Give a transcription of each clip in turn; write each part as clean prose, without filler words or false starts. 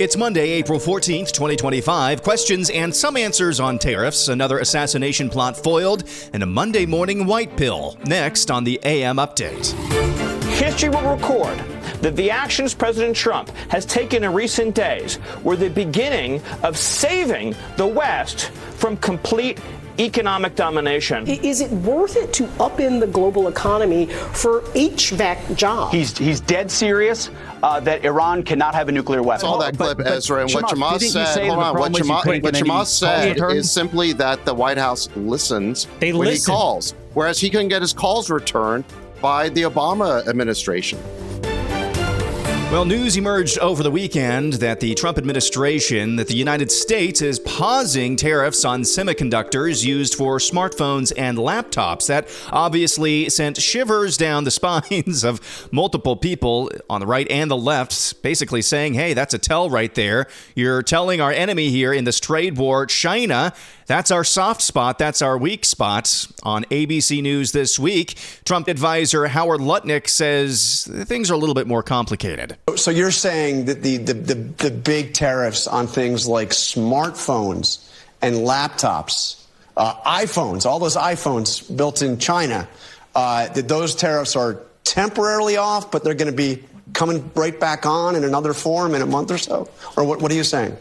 It's Monday, April 14th, 2025. Questions and some answers on tariffs, another assassination plot foiled, and a Monday morning white pill. Next on the AM Update. History will record that the actions President Trump has taken in recent days were the beginning of saving the West from complete economic domination. Is it worth it to upend the global economy for HVAC jobs? He's dead serious that Iran cannot have a nuclear weapon. All that clip, Ezra, and what Chamath said, what Chamath said is simply that the White House listens when he calls, whereas he couldn't get his calls returned by the Obama administration. Well, news emerged over the weekend that the Trump administration, that the United States is pausing tariffs on semiconductors used for smartphones and laptops. That obviously sent shivers down the spines of multiple people on the right and the left, basically saying, hey, that's a tell right there. You're telling our enemy here in this trade war, China, that's our soft spot. That's our weak spot. On ABC News this week, Trump advisor Howard Lutnick says things are a little bit more complicated. So you're saying that the big tariffs on things like smartphones and laptops, iPhones, all those iPhones built in China, that those tariffs are temporarily off, but they're going to be coming right back on in another form in a month or so? Or what are you saying?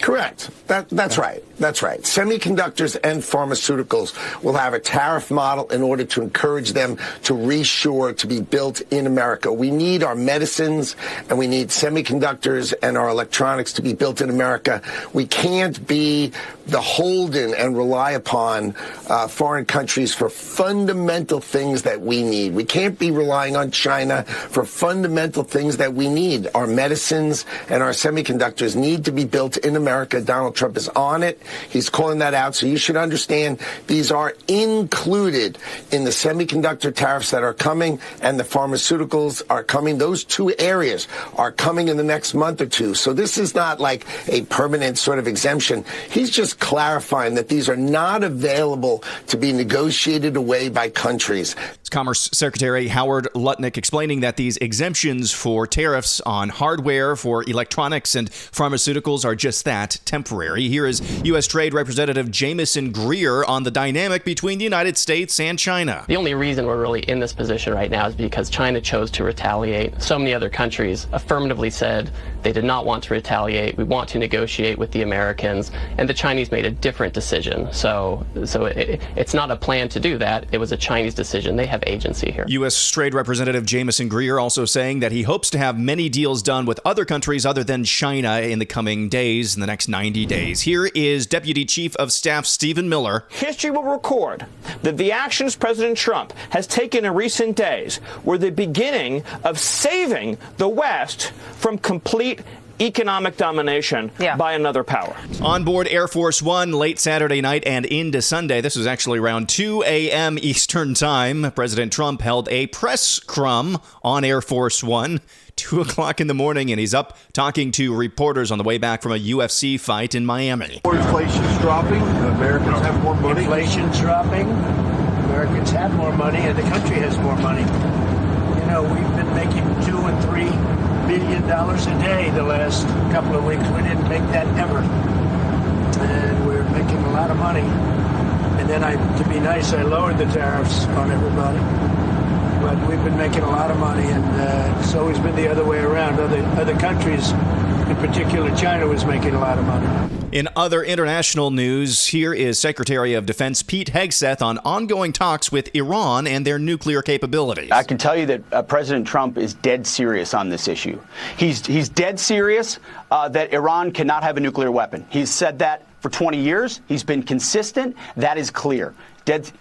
Correct. That's right. That's right. Semiconductors and pharmaceuticals will have a tariff model in order to encourage them to reshore, to be built in America. We need our medicines and we need semiconductors and our electronics to be built in America. We can't be beholden and rely upon foreign countries for fundamental things that we need. We can't be relying on China for fundamental things that we need. Our medicines and our semiconductors need to be built in America. Donald Trump is on it. He's calling that out. So you should understand these are included in the semiconductor tariffs that are coming and the pharmaceuticals are coming. Those two areas are coming in the next month or two. So this is not like a permanent sort of exemption. He's just clarifying that these are not available to be negotiated away by countries. Commerce Secretary Howard Lutnick explaining that these exemptions for tariffs on hardware, for electronics and pharmaceuticals are just that, temporary. Here is U.S. Trade Representative Jamieson Greer on the dynamic between the United States and China. The only reason we're really in this position right now is because China chose to retaliate. So many other countries affirmatively said they did not want to retaliate. We want to negotiate with the Americans, and the Chinese made a different decision. So it's not a plan to do that. It was a Chinese decision. They have agency here. U.S. Trade Representative Jamieson Greer also saying that he hopes to have many deals done with other countries other than China in the coming days, in the next 90 days. Here is Deputy Chief of Staff Stephen Miller. History will record that the actions President Trump has taken in recent days were the beginning of saving the West from complete economic domination by another power. On board Air Force One late Saturday night and into Sunday, this was actually around 2 a.m. Eastern Time, President Trump held a press scrum on Air Force One. 2 o'clock in the morning, and he's up talking to reporters on the way back from a UFC fight in Miami. Inflation's dropping. Americans have more money. Inflation's dropping. Americans have more money, and the country has more money. You know, we've been making $2 and $3 billion a day the last couple of weeks. We didn't make that ever, and we're making a lot of money. And then, to be nice, I lowered the tariffs on everybody. But we've been making a lot of money, and it's always been the other way around. Other countries, in particular China, was making a lot of money. In other international news, here is Secretary of Defense Pete Hegseth on ongoing talks with Iran and their nuclear capabilities. I can tell you that President Trump is dead serious on this issue. He's dead serious that Iran cannot have a nuclear weapon. He's said that for 20 years. He's been consistent. That is clear.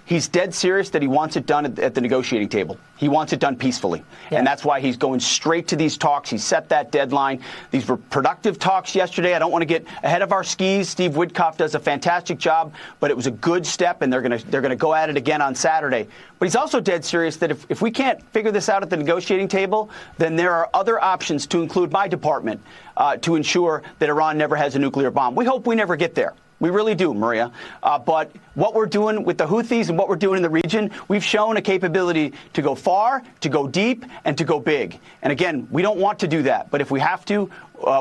He's dead serious that he wants it done at the negotiating table. He wants it done peacefully. Yeah. And that's why he's going straight to these talks. He set that deadline. These were productive talks yesterday. I don't want to get ahead of our skis. Steve Witkoff does a fantastic job, but it was a good step, and they're going to go at it again on Saturday. But he's also dead serious that if we can't figure this out at the negotiating table, then there are other options, to include my department, to ensure that Iran never has a nuclear bomb. We hope we never get there. We really do, Maria. But what we're doing with the Houthis and what we're doing in the region, we've shown a capability to go far, to go deep, and to go big. And again, we don't want to do that. But if we have to,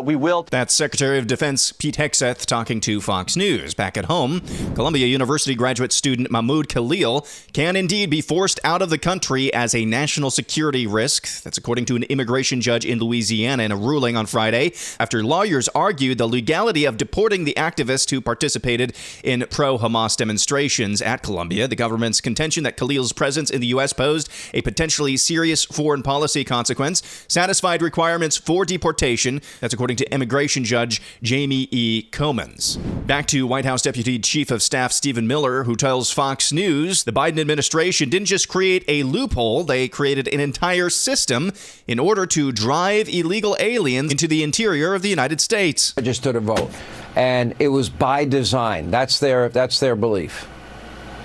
we will. That's Secretary of Defense Pete Hegseth talking to Fox News. Back at home, Columbia University graduate student Mahmoud Khalil can indeed be forced out of the country as a national security risk. That's according to an immigration judge in Louisiana in a ruling on Friday after lawyers argued the legality of deporting the activist who participated in pro-Hamas demonstrations at Columbia. The government's contention that Khalil's presence in the U.S. posed a potentially serious foreign policy consequence satisfied requirements for deportation. That's according to immigration judge Jamie E. Comins. Back to White House Deputy Chief of Staff Stephen Miller, who tells Fox News the Biden administration didn't just create a loophole, they created an entire system in order to drive illegal aliens into the interior of the United States. Registered to vote, and it was by design. That's their belief.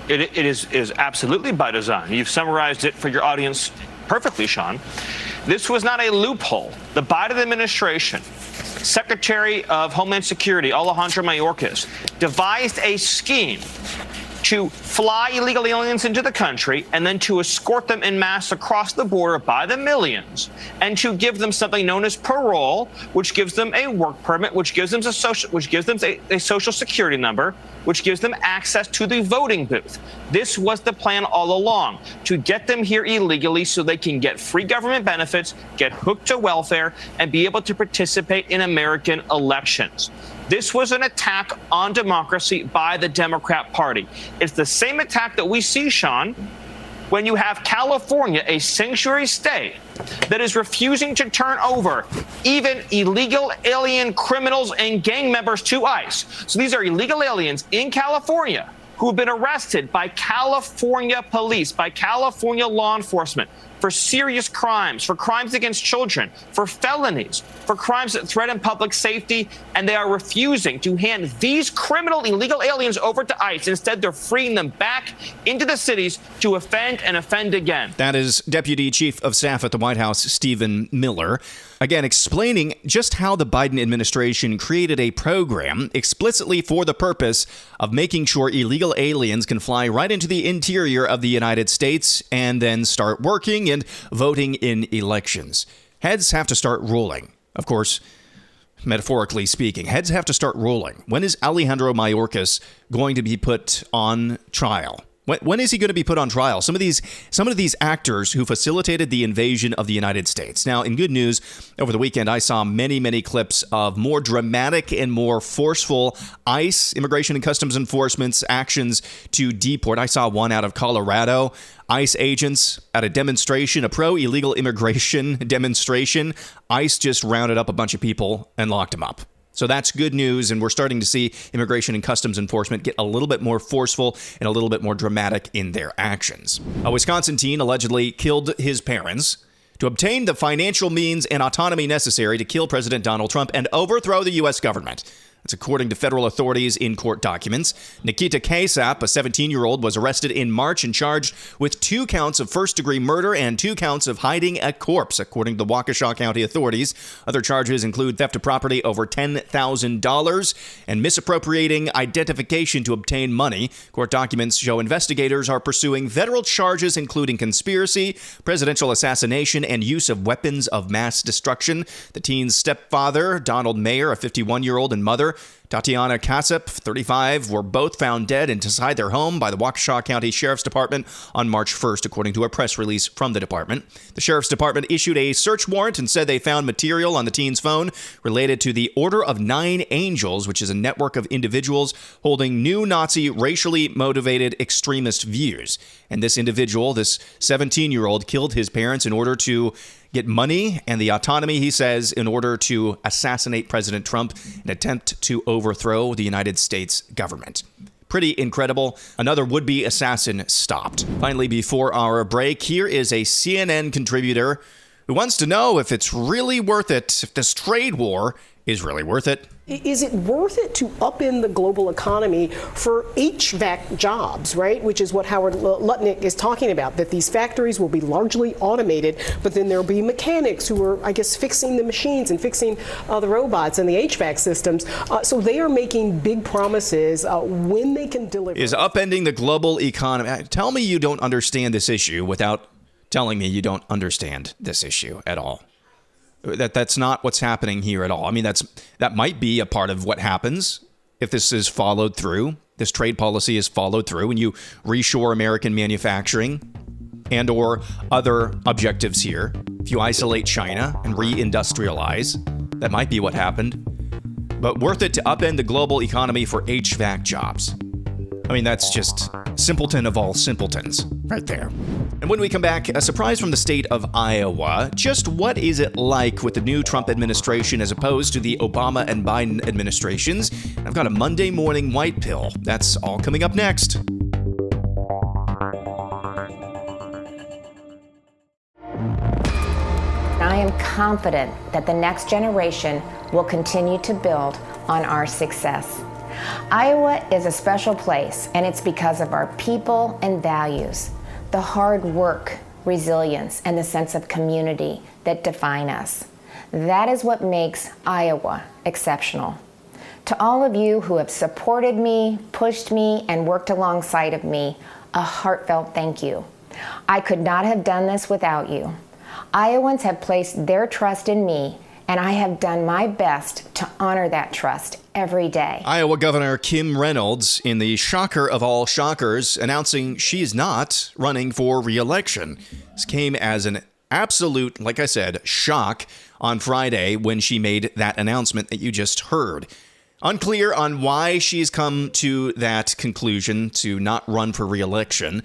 It is absolutely by design. You've summarized it for your audience perfectly, Sean. This was not a loophole. The Biden administration, Secretary of Homeland Security Alejandro Mayorkas, devised a scheme to fly illegal aliens into the country and then to escort them en masse across the border by the millions and to give them something known as parole, which gives them a work permit, which gives them a social security number, which gives them access to the voting booth. This was the plan all along, to get them here illegally so they can get free government benefits, get hooked to welfare, and be able to participate in American elections. This was an attack on democracy by the Democrat Party. It's the same attack that we see, Sean, when you have California, a sanctuary state, that is refusing to turn over even illegal alien criminals and gang members to ICE. So these are illegal aliens in California who have been arrested by California police, by California law enforcement, for serious crimes, for crimes against children, for felonies, for crimes that threaten public safety, and they are refusing to hand these criminal illegal aliens over to ICE. Instead, they're freeing them back into the cities to offend and offend again. That is Deputy Chief of Staff at the White House, Stephen Miller, again explaining just how the Biden administration created a program explicitly for the purpose of making sure illegal aliens can fly right into the interior of the United States and then start working and voting in elections. Heads have to start rolling. Of course, metaphorically speaking, heads have to start rolling. When is Alejandro Mayorkas going to be put on trial? When is he going to be put on trial? Some of these actors who facilitated the invasion of the United States. Now, in good news, over the weekend, I saw many clips of more dramatic and more forceful ICE, Immigration and Customs Enforcement's actions to deport. I saw one out of Colorado. ICE agents at a demonstration, a pro-illegal immigration demonstration. ICE just rounded up a bunch of people and locked them up. So that's good news, and we're starting to see Immigration and Customs Enforcement get a little bit more forceful and a little bit more dramatic in their actions. A Wisconsin teen allegedly killed his parents to obtain the financial means and autonomy necessary to kill President Donald Trump and overthrow the U.S. government. That's according to federal authorities in court documents. Nikita Kasap, a 17-year-old, was arrested in March and charged with 2 counts of first-degree murder and 2 counts of hiding a corpse, according to the Waukesha County authorities. Other charges include theft of property over $10,000 and misappropriating identification to obtain money. Court documents show investigators are pursuing federal charges including conspiracy, presidential assassination, and use of weapons of mass destruction. The teen's stepfather, Donald Mayer, a 51-year-old, and mother, Tatiana Kasap, 35, were both found dead inside their home by the Waukesha County Sheriff's Department on March 1st, according to a press release from the department. The Sheriff's Department issued a search warrant and said they found material on the teen's phone related to the Order of 9 Angels, which is a network of individuals holding neo-Nazi, racially motivated extremist views. And this individual, this 17-year-old, killed his parents in order to get money and the autonomy, he says, in order to assassinate President Trump in an attempt to overthrow the United States government. Pretty incredible. Another would-be assassin stopped. Finally, before our break, here is a CNN contributor who wants to know if it's really worth it, if this trade war is really worth it. Is it worth it to upend the global economy for HVAC jobs, right? Which is what Howard Lutnick is talking about, that these factories will be largely automated, but then there'll be mechanics who are, I guess, fixing the machines and fixing the robots and the HVAC systems. So they are making big promises when they can deliver. Is upending the global economy. Tell me you don't understand this issue without telling me you don't understand this issue at all. That's not what's happening here at all. I mean, that might be a part of what happens if this is followed through. This trade policy is followed through and you reshore American manufacturing and or other objectives here. If you isolate China and reindustrialize, that might be what happened. But worth it to upend the global economy for HVAC jobs. I mean, that's just simpleton of all simpletons right there. And when we come back, a surprise from the state of Iowa. Just what is it like with the new Trump administration as opposed to the Obama and Biden administrations? I've got a Monday morning white pill. That's all coming up next. I am confident that the next generation will continue to build on our success. Iowa is a special place, and it's because of our people and values, the hard work, resilience, and the sense of community that define us. That is what makes Iowa exceptional. To all of you who have supported me, pushed me, and worked alongside of me, a heartfelt thank you. I could not have done this without you. Iowans have placed their trust in me, and I have done my best to honor that trust every day. Iowa Governor Kim Reynolds, in the shocker of all shockers, announcing she's not running for re-election. This came as an absolute, like I said, shock on Friday when she made that announcement that you just heard. Unclear on why she's come to that conclusion to not run for re-election.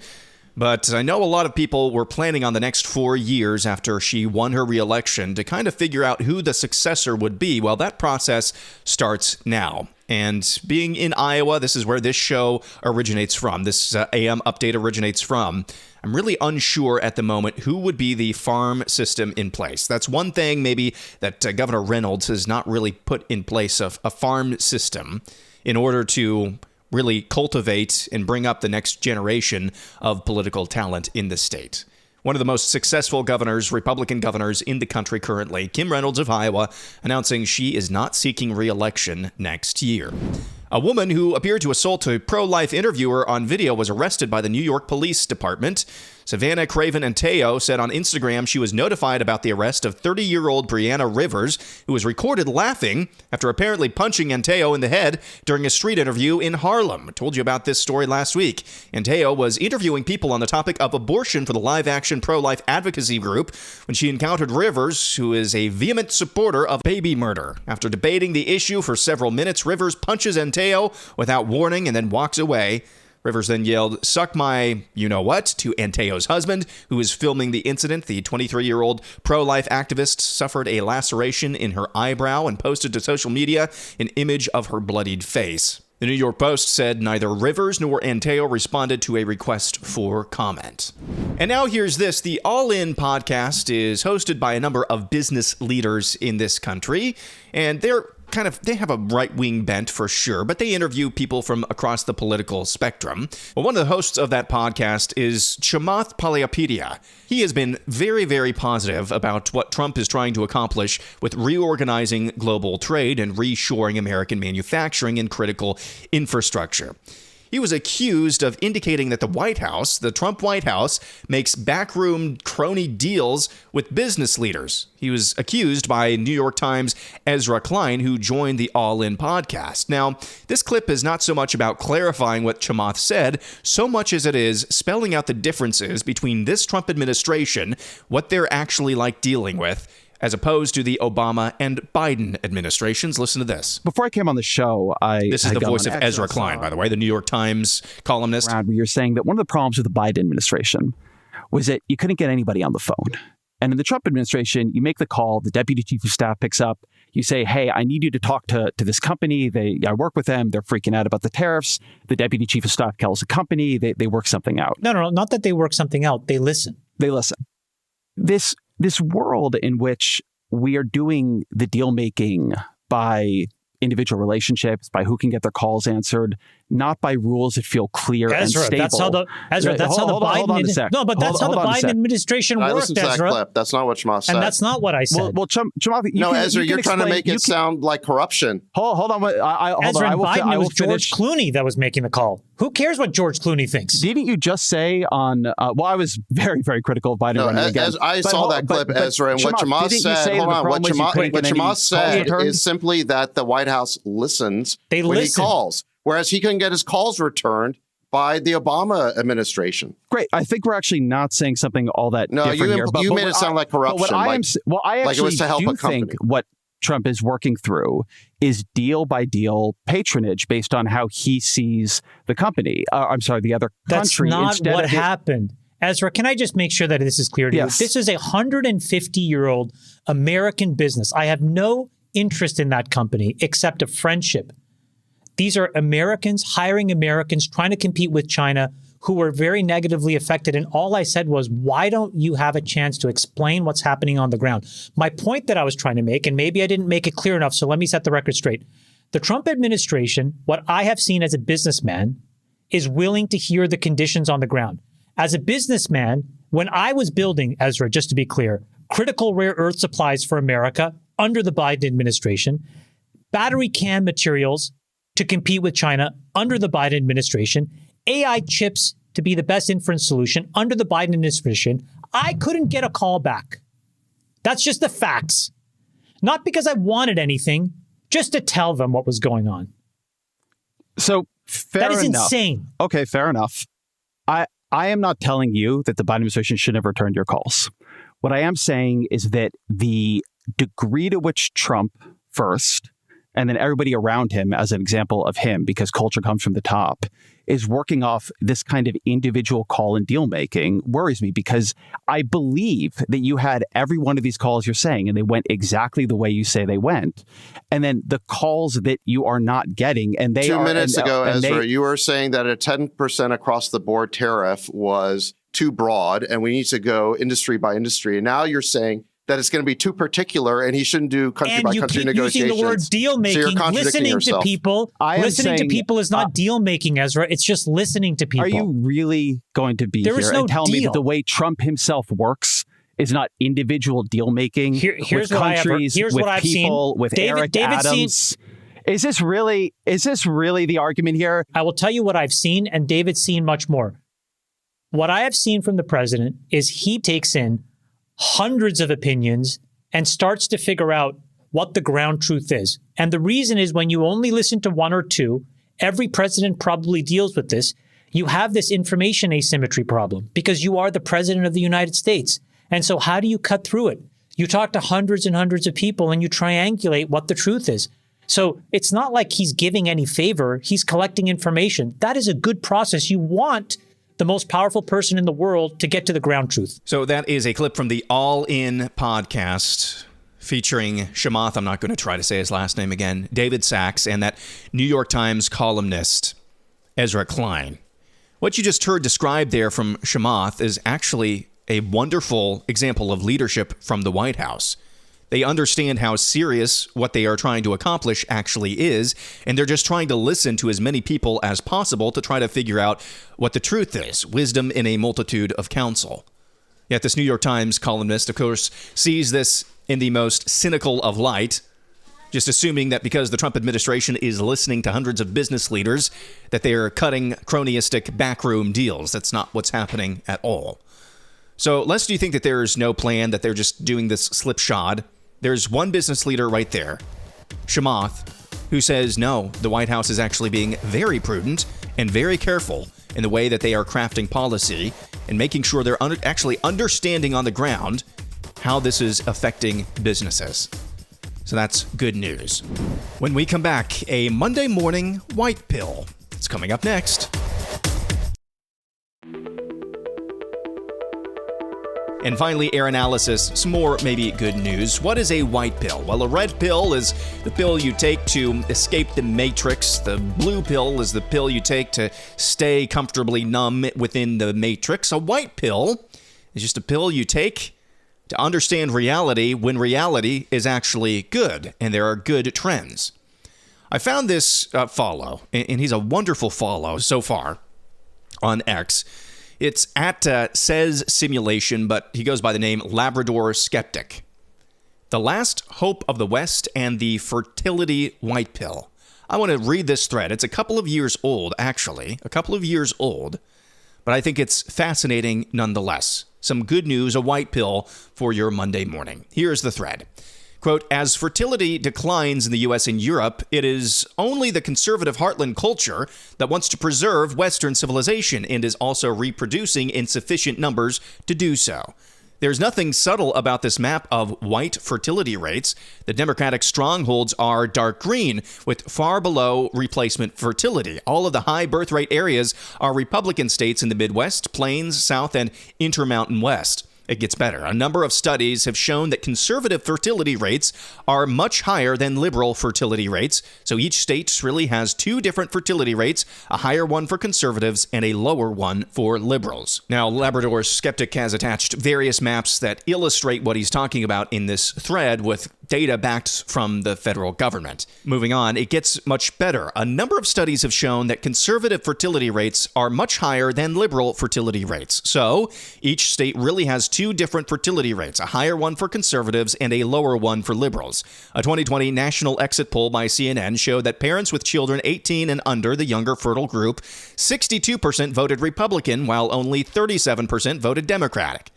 But I know a lot of people were planning on the next 4 years after she won her re-election to kind of figure out who the successor would be. Well, that process starts now. And being in Iowa, this is where this show originates from. This AM update originates from. I'm really unsure at the moment who would be the farm system in place. That's one thing maybe that Governor Reynolds has not really put in place, a farm system in order to really cultivate and bring up the next generation of political talent in the state. One of the most successful governors, Republican governors in the country currently, Kim Reynolds of Iowa, announcing she is not seeking re-election next year. A woman who appeared to assault a pro-life interviewer on video was arrested by the New York Police Department. Savannah Craven Anteo said on Instagram she was notified about the arrest of 30-year-old Brianna Rivers, who was recorded laughing after apparently punching Anteo in the head during a street interview in Harlem. I told you about this story last week. Anteo was interviewing people on the topic of abortion for the live-action pro-life advocacy group when she encountered Rivers, who is a vehement supporter of baby murder. After debating the issue for several minutes, Rivers punches Anteo without warning and then walks away. Rivers then yelled, "Suck my you-know-what," to Anteo's husband, who was filming the incident. The 23-year-old pro-life activist suffered a laceration in her eyebrow and posted to social media an image of her bloodied face. The New York Post said neither Rivers nor Anteo responded to a request for comment. And now here's this. The All In podcast is hosted by a number of business leaders in this country, and they have a right-wing bent for sure, but they interview people from across the political spectrum. Well, one of the hosts of that podcast is Chamath Palihapitiya. He has been very, very positive about what Trump is trying to accomplish with reorganizing global trade and reshoring American manufacturing and critical infrastructure. He was accused of indicating that the White House, the Trump White House, makes backroom crony deals with business leaders. He was accused by New York Times' Ezra Klein, who joined the All In podcast. Now, this clip is not so much about clarifying what Chamath said, so much as it is spelling out the differences between this Trump administration, what they're actually like dealing with, as opposed to the Obama and Biden administrations. Listen to this. Before I came on the show, This is the voice of Ezra Klein, by the way, the New York Times columnist. Where you're saying that one of the problems with the Biden administration was that you couldn't get anybody on the phone. And in the Trump administration, you make the call, the deputy chief of staff picks up, you say, hey, I need you to talk to this company. I work with them. They're freaking out about the tariffs. The deputy chief of staff calls the company. They work something out. No, not that they work something out. They listen. They listen. This world in which we are doing the deal making by individual relationships, by who can get their calls answered, not by rules that feel clear and stable. That's how the Biden. No, but that's how the Biden administration worked, listen to Ezra. That clip. That's not what Chamath said. And that's not what I said. Well, Chamath, Ezra, you're trying to make it sound like corruption. Hold on. Ezra and Biden, it was George Clooney that was making the call. Who cares what George Clooney thinks? Didn't you just say on? I was very, very critical of Biden running again. I saw that clip, Ezra, and what Chamath said. Hold on. What Chamath said is simply that the White House listens when he calls, whereas he couldn't get his calls returned by the Obama administration. Great. I think we're actually not saying something all that different here. No, you made it sound like corruption. I actually do think what Trump is working through is deal by deal patronage based on how he sees the company. The other country. That's not what happened. Ezra, can I just make sure that this is clear to you? This is a 150-year-old American business. I have no interest in that company except a friendship. These are Americans hiring Americans trying to compete with China who were very negatively affected. And all I said was, why don't you have a chance to explain what's happening on the ground? My point that I was trying to make, and maybe I didn't make it clear enough, so let me set the record straight. The Trump administration, what I have seen as a businessman, is willing to hear the conditions on the ground. As a businessman, when I was building, Ezra, just to be clear, critical rare earth supplies for America under the Biden administration, battery can materials to compete with China under the Biden administration, AI chips to be the best inference solution under the Biden administration, I couldn't get a call back. That's just the facts. Not because I wanted anything, just to tell them what was going on. So fair enough. That is insane. Okay, fair enough. I am not telling you that the Biden administration should have returned your calls. What I am saying is that the degree to which Trump first, and then everybody around him as an example of him, because culture comes from the top, is working off this kind of individual call and deal making worries me, because I believe that you had every one of these calls you're saying, and they went exactly the way you say they went. And then the calls that you are not getting, and they 2 minutes ago, Ezra, you were saying that a 10% across the board tariff was too broad and we need to go industry by industry. And now you're saying that it's going to be too particular and he shouldn't do country by country negotiations. Using the word deal making, so listening to people. Listening to people is not deal making, Ezra. It's just listening to people. Are you really going to be here and tell me that the way Trump himself works is not individual deal making with countries, with people, with Eric Adams? Is this really the argument here? I will tell you what I've seen, and David's seen much more. What I have seen from the president is he takes in hundreds of opinions and starts to figure out what the ground truth is. And the reason is when you only listen to one or two, every president probably deals with this, you have this information asymmetry problem because you are the president of the United States. And so how do you cut through it? You talk to hundreds and hundreds of people and you triangulate what the truth is. So it's not like he's giving any favor. He's collecting information. That is a good process. You want the most powerful person in the world to get to the ground truth. So that is a clip from the All In podcast featuring Chamath, I'm not going to try to say his last name again, David Sachs, and that New York Times columnist, Ezra Klein. What you just heard described there from Chamath is actually a wonderful example of leadership from the White House. They understand how serious what they are trying to accomplish actually is, and they're just trying to listen to as many people as possible to try to figure out what the truth is. Wisdom in a multitude of counsel. Yet this New York Times columnist, of course, sees this in the most cynical of light, just assuming that because the Trump administration is listening to hundreds of business leaders, that they are cutting cronyistic backroom deals. That's not what's happening at all. So lest you think that there's no plan, that they're just doing this slipshod, there's one business leader right there, Chamath, who says, no, the White House is actually being very prudent and very careful in the way that they are crafting policy and making sure they're actually understanding on the ground how this is affecting businesses. So that's good news. When we come back, a Monday morning white pill. It's coming up next. And finally, air analysis, some more maybe good news. What is a white pill? Well, a red pill is the pill you take to escape the matrix. The blue pill is the pill you take to stay comfortably numb within the matrix. A white pill is just a pill you take to understand reality when reality is actually good and there are good trends. I found this follow, and he's a wonderful follow so far on X. It's at Says Simulation, but he goes by the name Labrador Skeptic. The Last Hope of the West and the Fertility White Pill. I want to read this thread. It's a couple of years old, actually. A couple of years old. But I think it's fascinating nonetheless. Some good news, a white pill for your Monday morning. Here's the thread. Quote, as fertility declines in the U.S. and Europe, it is only the conservative heartland culture that wants to preserve Western civilization and is also reproducing in sufficient numbers to do so. There's nothing subtle about this map of white fertility rates. The Democratic strongholds are dark green, with far below replacement fertility. All of the high birth rate areas are Republican states in the Midwest, Plains, South, and Intermountain West. It gets better. A number of studies have shown that conservative fertility rates are much higher than liberal fertility rates. So each state really has two different fertility rates, a higher one for conservatives and a lower one for liberals. Now, Labrador Skeptic has attached various maps that illustrate what he's talking about in this thread with data backed from the federal government. Moving on, it gets much better. A number of studies have shown that conservative fertility rates are much higher than liberal fertility rates. So each state really has two different fertility rates, a higher one for conservatives and a lower one for liberals. A 2020 national exit poll by CNN showed that parents with children 18 and under, the younger fertile group, 62% voted Republican, while only 37% voted Democratic.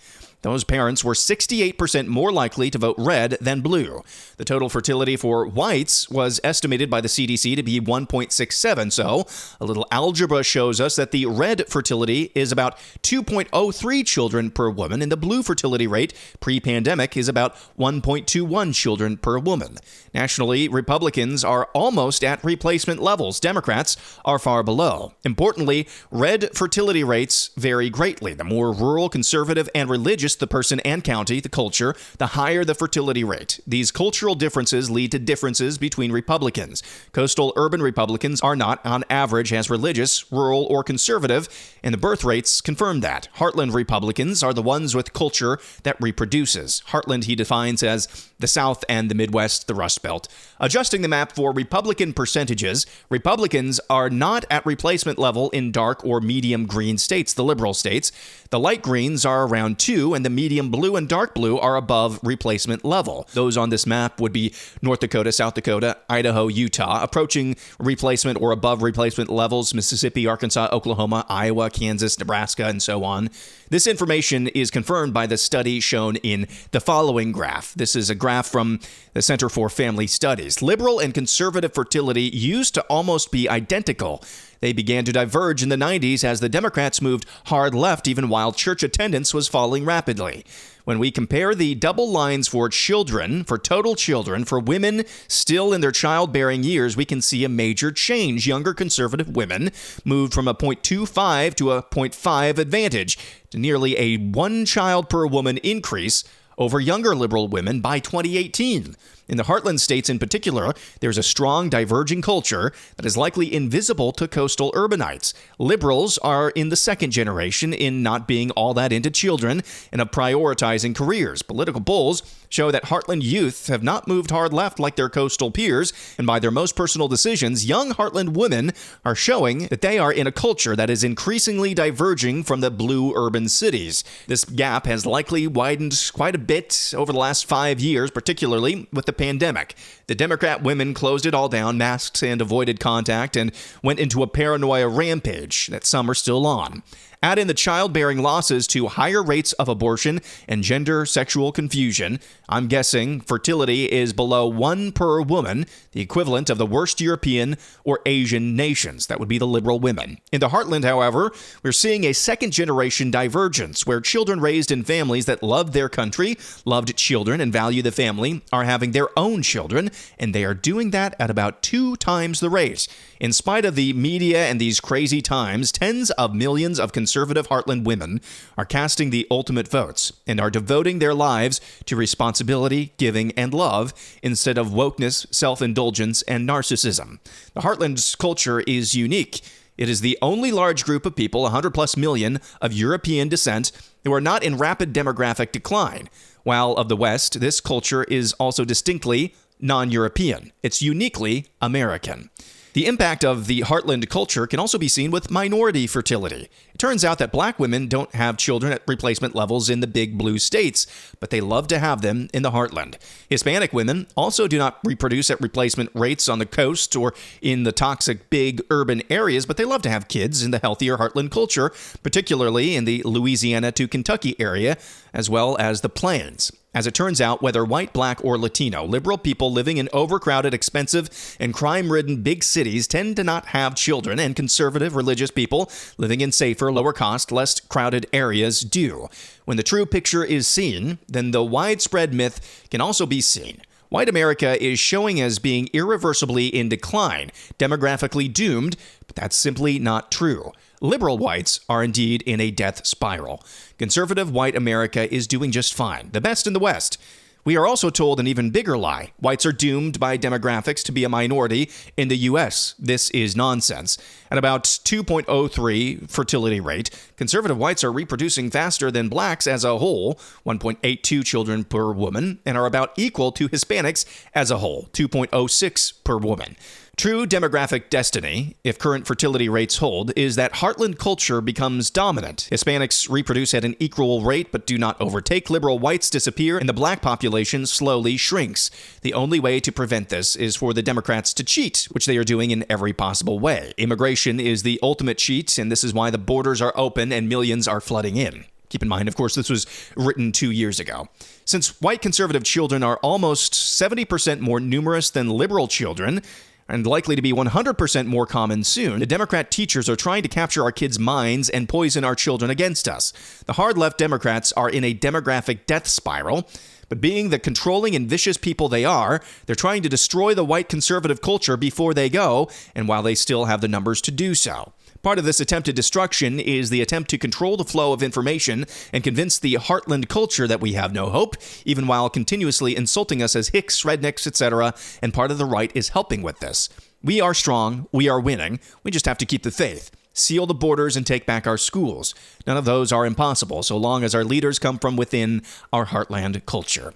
Those parents were 68% more likely to vote red than blue. The total fertility for whites was estimated by the CDC to be 1.67. So a little algebra shows us that the red fertility is about 2.03 children per woman, and the blue fertility rate pre-pandemic is about 1.21 children per woman. Nationally, Republicans are almost at replacement levels. Democrats are far below. Importantly, red fertility rates vary greatly. The more rural, conservative, and religious the person and county, the culture, the higher the fertility rate. These cultural differences lead to differences between Republicans. Coastal urban Republicans are not, on average, as religious, rural, or conservative, and the birth rates confirm that. Heartland Republicans are the ones with culture that reproduces. Heartland he defines as the South and the Midwest, the Rust Belt. Adjusting the map for Republican percentages, Republicans are not at replacement level in dark or medium green states, the liberal states. The light greens are around 2, and the medium blue and dark blue are above replacement level. Those on this map would be North Dakota, South Dakota, Idaho, Utah, approaching replacement or above replacement levels, Mississippi, Arkansas, Oklahoma, Iowa, Kansas, Nebraska, and so on. This information is confirmed by the study shown in the following graph. This is a graph from the Center for Family Studies. Liberal and conservative fertility used to almost be identical. They began to diverge in the 90s as the Democrats moved hard left, even while church attendance was falling rapidly. When we compare the double lines for children, for total children, for women still in their childbearing years, we can see a major change. Younger conservative women moved from a 0.25 to a 0.5 advantage, to nearly a 1 child per woman increase over younger liberal women by 2018. In the Heartland states in particular, there's a strong diverging culture that is likely invisible to coastal urbanites. Liberals are in the second generation in not being all that into children and of prioritizing careers. Political polls show that Heartland youth have not moved hard left like their coastal peers, and by their most personal decisions, young Heartland women are showing that they are in a culture that is increasingly diverging from the blue urban cities. This gap has likely widened quite a bit over the last 5 years, particularly with the pandemic. The Democrat women closed it all down, masked and avoided contact, and went into a paranoia rampage that some are still on. Add in the childbearing losses to higher rates of abortion and gender sexual confusion. I'm guessing fertility is below 1 per woman, the equivalent of the worst European or Asian nations. That would be the liberal women. In the Heartland, however, we're seeing a second-generation divergence where children raised in families that loved their country, loved children, and value the family are having their own children, and they are doing that at about 2 times the rate. In spite of the media and these crazy times, tens of millions of conservative Heartland women are casting the ultimate votes and are devoting their lives to responsibility, giving, and love instead of wokeness, self-indulgence, and narcissism. The Heartland's culture is unique. It is the only large group of people, 100+ million, of European descent who are not in rapid demographic decline. While of the West, this culture is also distinctly non-European. It's uniquely American. The impact of the heartland culture can also be seen with minority fertility. It turns out that black women don't have children at replacement levels in the big blue states, but they love to have them in the heartland. Hispanic women also do not reproduce at replacement rates on the coast or in the toxic big urban areas, but they love to have kids in the healthier heartland culture, particularly in the Louisiana to Kentucky area, as well as the plains. As it turns out, whether white, black, or Latino, liberal people living in overcrowded, expensive, and crime-ridden big cities tend to not have children, and conservative religious people living in safer, lower-cost, less crowded areas do. When the true picture is seen, then the widespread myth can also be seen. White America is showing as being irreversibly in decline, demographically doomed, but that's simply not true. Liberal whites are indeed in a death spiral. Conservative white America is doing just fine, the best in the West. We are also told an even bigger lie. Whites are doomed by demographics to be a minority in the U.S. This is nonsense. At about 2.03 fertility rate, conservative whites are reproducing faster than blacks as a whole, 1.82 children per woman, and are about equal to Hispanics as a whole, 2.06 per woman. True demographic destiny, if current fertility rates hold, is that heartland culture becomes dominant. Hispanics reproduce at an equal rate but do not overtake. Liberal whites disappear, and the black population slowly shrinks. The only way to prevent this is for the Democrats to cheat, which they are doing in every possible way. Immigration is the ultimate cheat, and this is why the borders are open and millions are flooding in. Keep in mind, of course, this was written 2 years ago. Since white conservative children are almost 70% more numerous than liberal children, and likely to be 100% more common soon, the Democrat teachers are trying to capture our kids' minds and poison our children against us. The hard-left Democrats are in a demographic death spiral, but being the controlling and vicious people they are, they're trying to destroy the white conservative culture before they go, and while they still have the numbers to do so. Part of this attempted destruction is the attempt to control the flow of information and convince the heartland culture that we have no hope, even while continuously insulting us as hicks, rednecks, etc., and part of the right is helping with this. We are strong, we are winning, we just have to keep the faith. Seal the borders and take back our schools. None of those are impossible, so long as our leaders come from within our heartland culture.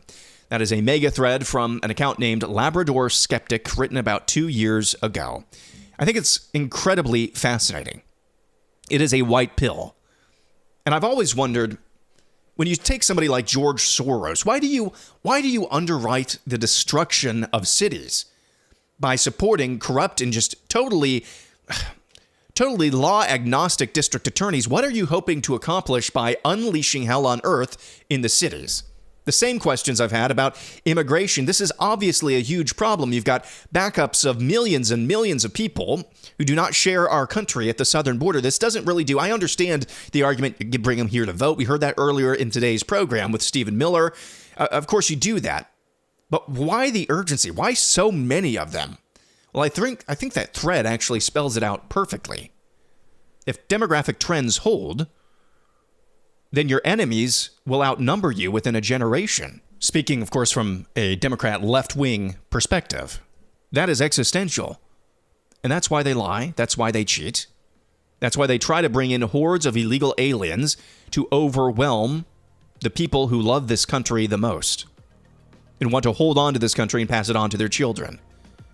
That is a mega thread from an account named Labrador Skeptic, written about 2 years ago. I think it's incredibly fascinating. It is a white pill. And I've always wondered, when you take somebody like George Soros, why do you underwrite the destruction of cities by supporting corrupt and just totally law agnostic district attorneys? What are you hoping to accomplish by unleashing hell on earth in the cities? The same questions I've had about immigration. This is obviously a huge problem. You've got backups of millions and millions of people who do not share our country at the southern border. This doesn't really do. I understand the argument, you bring them here to vote. We heard that earlier in today's program with Stephen Miller. Of course, you do that. But why the urgency? Why so many of them? Well, I think that thread actually spells it out perfectly. If demographic trends hold, then your enemies will outnumber you within a generation. Speaking, of course, from a Democrat left-wing perspective. That is existential. And that's why they lie. That's why they cheat. That's why they try to bring in hordes of illegal aliens to overwhelm the people who love this country the most and want to hold on to this country and pass it on to their children.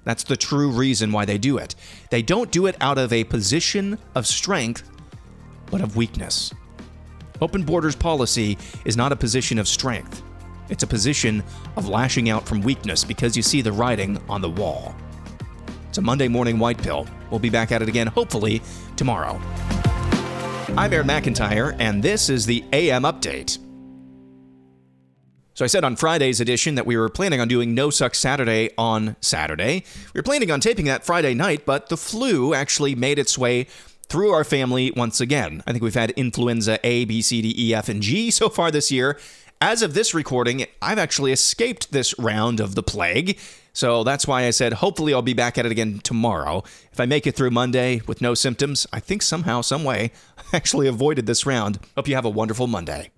That's the true reason why they do it. They don't do it out of a position of strength, but of weakness. Open borders policy is not a position of strength. It's a position of lashing out from weakness because you see the writing on the wall. It's a Monday morning white pill. We'll be back at it again, hopefully, tomorrow. I'm Aaron McIntyre, and this is the AM Update. So I said on Friday's edition that we were planning on doing No Suck Saturday on Saturday. We were planning on taping that Friday night, but the flu actually made its way through our family once again. I think we've had influenza A, B, C, D, E, F, and G so far this year. As of this recording, I've actually escaped this round of the plague. So that's why I said hopefully I'll be back at it again tomorrow. If I make it through Monday with no symptoms, I think somehow, some way, I actually avoided this round. Hope you have a wonderful Monday.